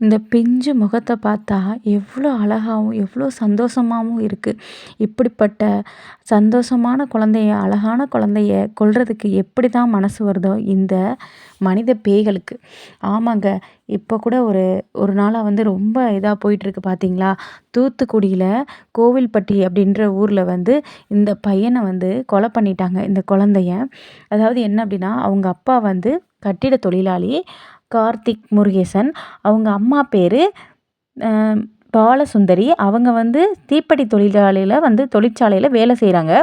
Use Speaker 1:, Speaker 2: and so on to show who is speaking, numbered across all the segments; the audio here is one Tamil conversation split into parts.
Speaker 1: இந்த பிஞ்சு முகத்த பார்த்தா எவ்வளோ அழகாவும், எவ்வளோ சந்தோஷமாவும் இருக்கு. இப்படிப்பட்ட சந்தோஷமான குழந்தைய, அழகான குழந்தைய கொல்றதுக்கு எப்படி தான் மனசு வருதோ இந்த மனித பேய்களுக்கு. ஆமாங்க. இப்போ கூட ஒரு ஒரு நாளா ரொம்ப இதா போயிட்டுருக்கு பார்த்தீங்களா? தூத்துக்குடியில கோவில்பட்டி அப்படின்ற ஊர்ல இந்த பையன கொலை பண்ணிட்டாங்க, இந்த குழந்தைய. அதாவது என்ன அப்படின்னா, அவங்க அப்பா கட்டிட தொழிலாளி. கார்த்திக் முருகேசன். அவங்க அம்மா பேரு அ பாலசுந்தரி. அவங்க தீப்பெட்டி தொழிற்சாலையில வேலை செய்றாங்க.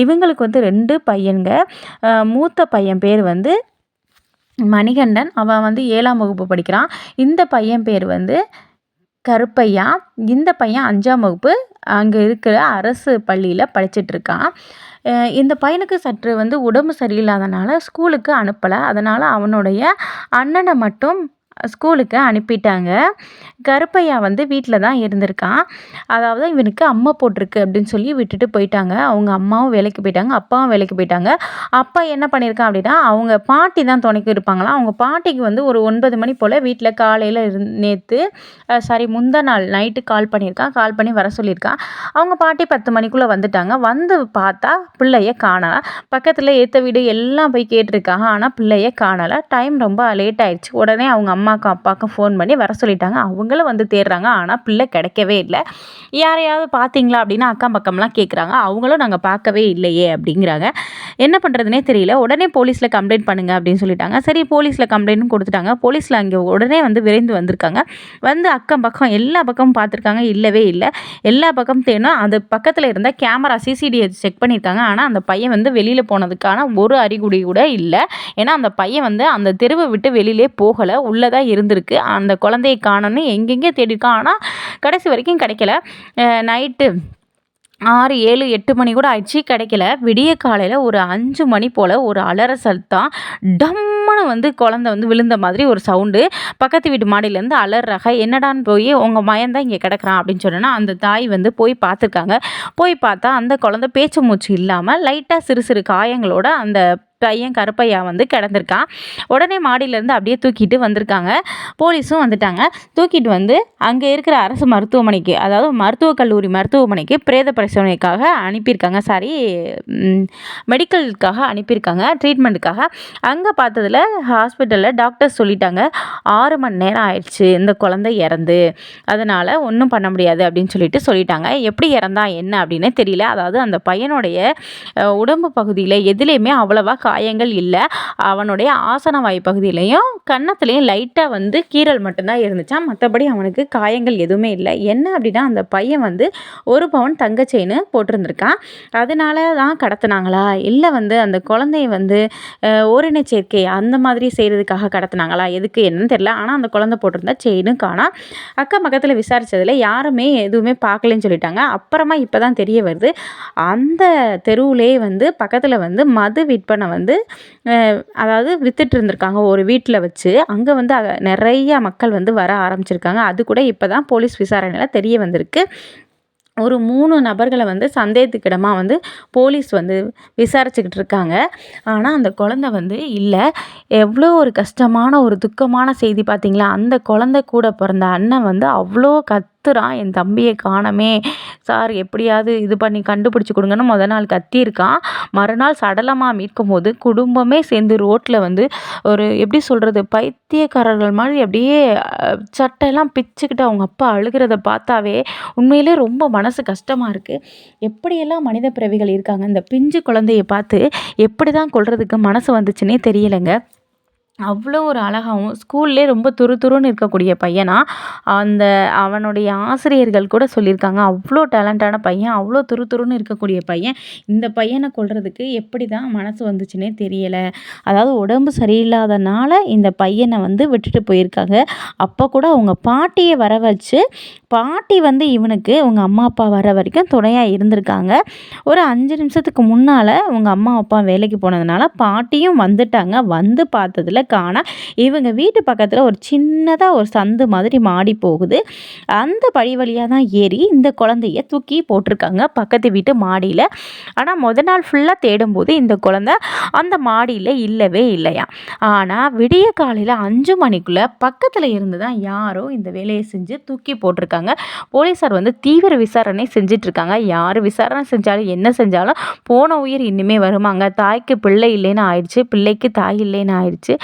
Speaker 1: இவங்களுக்கு 2 பையன்ங்க. மூத்த பையன் பேர் மணிகண்டன். அவன் 7ஆம் வகுப்பு படிக்கிறான். இந்த பையன் பேர் கருப்பையா. இந்த பையன் 5ஆம் வகுப்பு அங்க இருக்கிற அரசு பள்ளியில படிச்சுட்ருக்கான். இந்த பையனுக்கு சற்று உடம்பு சரியில்லாதனால ஸ்கூலுக்கு அனுப்பல. அதனால அவனுடைய அண்ணன மட்டும் ஸ்கூலுக்கு அனுப்பிட்டாங்க. கருப்பையா வீட்ல தான் இருந்திருக்கான். அதாவது இவனுக்கு அம்மை போட்டிருக்கு அப்படின்னு சொல்லி விட்டுட்டு போயிட்டாங்க. அவங்க அம்மாவும் வேலைக்கு போயிட்டாங்க, அப்பாவும் வேலைக்கு போயிட்டாங்க. அப்பா என்ன பண்ணியிருக்கான் அப்படின்னா, அவங்க பாட்டி தான் துணைக்கு இருப்பாங்களாம். அவங்க பாட்டிக்கு ஒரு 9 மணி போல் வீட்டில் காலையில் நேற்று முந்தா நாள் நைட்டு கால் பண்ணியிருக்கான். கால் பண்ணி வர சொல்லியிருக்கான். அவங்க பாட்டி 10 மணிக்குள்ளே வந்துட்டாங்க. வந்து பார்த்தா பிள்ளைய காணல. பக்கத்தில் ஏற்ற வீடு எல்லாம் போய் கேட்டிருக்காங்க. ஆனால் பிள்ளைய காணலை. டைம் ரொம்ப லேட் ஆயிடுச்சு. உடனே அவங்க அம்மாக்கும் அப்பாவுக்கும் ஃபோன் பண்ணி வர சொல்லிட்டாங்க. அவங்களும் தேடுறாங்க. ஆனால் பிள்ளை கிடைக்கவே இல்லை. யாரையாவது பார்த்தீங்களா அப்படின்னு அக்கம் பக்கம்லாம் கேட்குறாங்க. அவங்களும் நாங்கள் பார்க்கவே இல்லையே அப்படிங்கிறாங்க. என்ன பண்ணுறதுனே தெரியல. உடனே போலீஸில் கம்ப்ளைண்ட் பண்ணுங்க அப்படின்னு சொல்லிட்டாங்க. சரி, போலீஸில் கம்ப்ளைண்ட்டும் கொடுத்துட்டாங்க. போலீஸில் அங்கே உடனே விரைந்து வந்திருக்காங்க. அக்கம் பக்கம் எல்லா பக்கமும் பார்த்துருக்காங்க. இல்லவே இல்லை. எல்லா பக்கம் தேடினா அது பக்கத்தில் இருந்த கேமரா சிசிடிவி செக் பண்ணியிருக்காங்க. ஆனால் அந்த பையன் வெளியில் போனதுக்கான ஒரு அறிகுறி கூட இல்லை. ஏன்னா அந்த பையன் அந்த தெருவை விட்டு வெளியிலே போகலை. உள்ளே தான் இருந்திருக்கு. அந்த குழந்தையை காணோன்னு எங்கெங்கே தேடிருக்கான். ஆனால் கடைசி வரைக்கும் கிடைக்கல. நைட்டு 6, 7, 8 மணி கூட ஆயிடுச்சு, கிடைக்கல. விடிய காலையில் ஒரு 5 மணி போல் ஒரு அலற சத்தம். டம்முன்னு குழந்தை விழுந்த மாதிரி ஒரு சவுண்டு. பக்கத்து வீட்டு மாடியிலேருந்து அலறாக. என்னடான்னு போய் உங்கள் மகன் தான் இங்கே கிடக்குறான் அப்படின்னு சொன்னோன்னா அந்த தாய் போய் பார்த்துருக்காங்க. போய் பார்த்தா அந்த குழந்தை பேச்சு மூச்சு இல்லாமல் லைட்டாக சிறு சிறு காயங்களோட அந்த பையன் கருப்பையா கிடந்திருக்கான். உடனே மாடியிலேருந்து அப்படியே தூக்கிட்டு வந்திருக்காங்க. போலீஸும் வந்துட்டாங்க. தூக்கிட்டு அங்கே இருக்கிற அரசு மருத்துவமனைக்கு, அதாவது மருத்துவக் கல்லூரி மருத்துவமனைக்கு பிரேத பரிசோதனைக்காக அனுப்பியிருக்காங்க. மெடிக்கலுக்காக அனுப்பியிருக்காங்க, ட்ரீட்மெண்ட்டுக்காக. அங்கே பார்த்ததில் ஹாஸ்பிட்டலில் டாக்டர்ஸ் சொல்லிட்டாங்க, 6 மணி நேரம் ஆயிடுச்சு இந்த குழந்தை இறந்து, அதனால் ஒன்றும் பண்ண முடியாது அப்படின்னு சொல்லிட்டாங்க. எப்படி இறந்தா என்ன அப்படின்னு தெரியல. அதாவது அந்த பையனுடைய உடம்பு பகுதியில் எதுலேயுமே அவ்வளவா காயங்கள் இல்லை. அவனுடைய ஆசனவாய் பகுதியிலையும் கன்னத்துலேயும் லைட்டாக கீறல் மட்டும்தான் இருந்துச்சான். மற்றபடி அவனுக்கு காயங்கள் எதுவுமே இல்லை. என்ன அப்படின்னா, அந்த பையன் 1 பவுன் தங்க செயின் போட்டிருந்துருக்கான். அதனால தான் கடத்தினாங்களா, இல்லை அந்த குழந்தைய ஓரின சேர்க்கை அந்த மாதிரி செய்கிறதுக்காக கடத்தினாங்களா, எதுக்கு என்னன்னு தெரியல. ஆனால் அந்த குழந்தை போட்டிருந்தா செயினும் காணோம். அக்கம் பக்கத்தில் விசாரித்ததில் யாருமே எதுவுமே பார்க்கலன்னு சொல்லிட்டாங்க. அப்புறமா இப்போ தான் தெரிய வருது, அந்த தெருவுலே பக்கத்தில் மது விற்பனை அதாவது வித்துட்டு இருந்திருக்காங்க ஒரு வீட்டில் வச்சு. அங்கே நிறைய மக்கள் வர ஆரம்பிச்சிருக்காங்க. அது கூட இப்போ தான் போலீஸ் விசாரணையில் தெரிய வந்திருக்கு. ஒரு 3 நபர்களை சந்தேகத்துக்கிடமா போலீஸ் விசாரிச்சுக்கிட்டு இருக்காங்க. ஆனால் அந்த குழந்தை இல்லை. எவ்வளோ ஒரு கஷ்டமான ஒரு துக்கமான செய்தி பார்த்தீங்களா? அந்த குழந்தை கூட பிறந்த அண்ணன் அவ்வளோ கத்துறான், என் தம்பியை காணமே சார், எப்படியாவது இது பண்ணி கண்டுபிடிச்சி கொடுங்கன்னு நாள் கத்தியிருக்கான். மறுநாள் சடலமாக மீட்கும் போது குடும்பமே சேர்ந்து ரோட்டில் ஒரு எப்படி சொல்கிறது, பைத்தியக்காரர்கள் மாதிரி அப்படியே சட்டையெல்லாம் பிச்சுக்கிட்டு அவங்க அப்பா அழுகிறத பார்த்தாவே உண்மையிலே ரொம்ப மனசு கஷ்டமாக இருக்குது. எப்படியெல்லாம் மனித பிறவிகள் இருக்காங்க. இந்த பிஞ்சு குழந்தையை பார்த்து எப்படி தான் கொல்றதுக்கு மனசு வந்துச்சுன்னே தெரியலைங்க. அவ்வளோ ஒரு அழகாகவும் ஸ்கூல்லே ரொம்ப துருதுருன்னு இருக்கக்கூடிய பையனா. அவனுடைய ஆசிரியர்கள் கூட சொல்லியிருக்காங்க, அவ்வளோ டேலண்டான பையன், அவ்வளோ துருதுருன்னு இருக்கக்கூடிய பையன். இந்த பையனை கொல்றதுக்கு எப்படி தான் மனசு வந்துச்சுன்னே தெரியலை. அதாவது உடம்பு சரியில்லாதனால இந்த பையனை விட்டுட்டு போயிருக்காங்க. அப்போ கூட அவங்க பாட்டியை வர வச்சு பாட்டி வந்து இவனுக்கு உங்க அம்மா அப்பா வர வரைக்கும் துணையா இருந்திருக்காங்க. ஒரு 5 நிமிஷத்துக்கு முன்னால உங்க அம்மா அப்பா வேலைக்கு போனதுனால பாட்டியும் வந்துட்டாங்க. வந்து பார்த்ததுல காணோம். இவங்க வீட்டு பக்கத்துல ஒரு சின்னதா ஒரு சந்து மாதிரி மாடி போகுது. அந்த படி வழியா தான் ஏறி இந்த குழந்தைய தூக்கி போட்டிருக்காங்க பக்கத்து வீட்டு மாடியில. ஆனா மொத நாள் ஃபுல்லா தேடும்போது இந்த குழந்தை அந்த மாடியில இல்லவே இல்லையாம். ஆனா விடிய காலையில 5 மணிக்குள்ள பக்கத்துல இருந்து தான் யாரோ இந்த வேலையை செஞ்சு தூக்கி போட்டிருக்காங்க. போலீசார் வந்து தீவிர விசாரணை செஞ்சுட்டு இருக்காங்க. யார் விசாரணை செஞ்சாலும் என்ன செஞ்சாலும் போன உயிர் இனிமே வருமாங்க. தாய்க்கு பிள்ளை இல்லைன்னு ஆயிடுச்சு, பிள்ளைக்கு தாய் இல்லைன்னு ஆயிடுச்சு.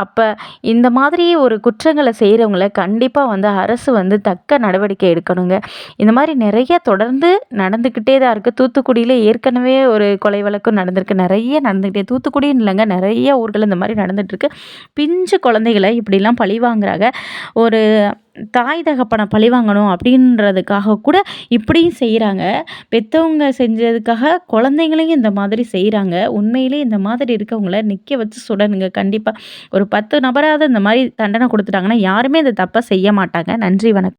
Speaker 1: அப்ப இந்த மாதிரி ஒரு குற்றங்களை செய்கிறவங்கள கண்டிப்பா வந்து அரசு வந்து தக்க நடவடிக்கை எடுக்கணுங்க. இந்த மாதிரி நிறைய தொடர்ந்து நடந்துக்கிட்டே தான் இருக்குது. தூத்துக்குடியில ஏற்கனவே ஒரு கொலை வழக்கும் நடந்திருக்கு. நிறைய நடந்துக்கிட்டே தூத்துக்குடின்னு இல்லைங்க, நிறைய ஊர்கள் இந்த மாதிரி நடந்துகிட்ருக்கு. பிஞ்சு குழந்தைகளை இப்படிலாம் பழி வாங்குறாங்க. ஒரு தாய் தகப்பனை பழி வாங்கணும் அப்படின்றதுக்காக கூட இப்படியும் செய்கிறாங்க. பெற்றவங்க செஞ்சதுக்காக குழந்தைங்களையும் இந்த மாதிரி செய்கிறாங்க. உண்மையிலே இந்த மாதிரி இருக்கவங்கள நிற்க வச்சு சுடணுங்க கண்டிப்பாக. ஒரு 10 நபராவது இந்த மாதிரி தண்டனை கொடுத்துட்டாங்கன்னா யாருமே இந்த தப்பை செய்ய மாட்டாங்க. நன்றி, வணக்கம்.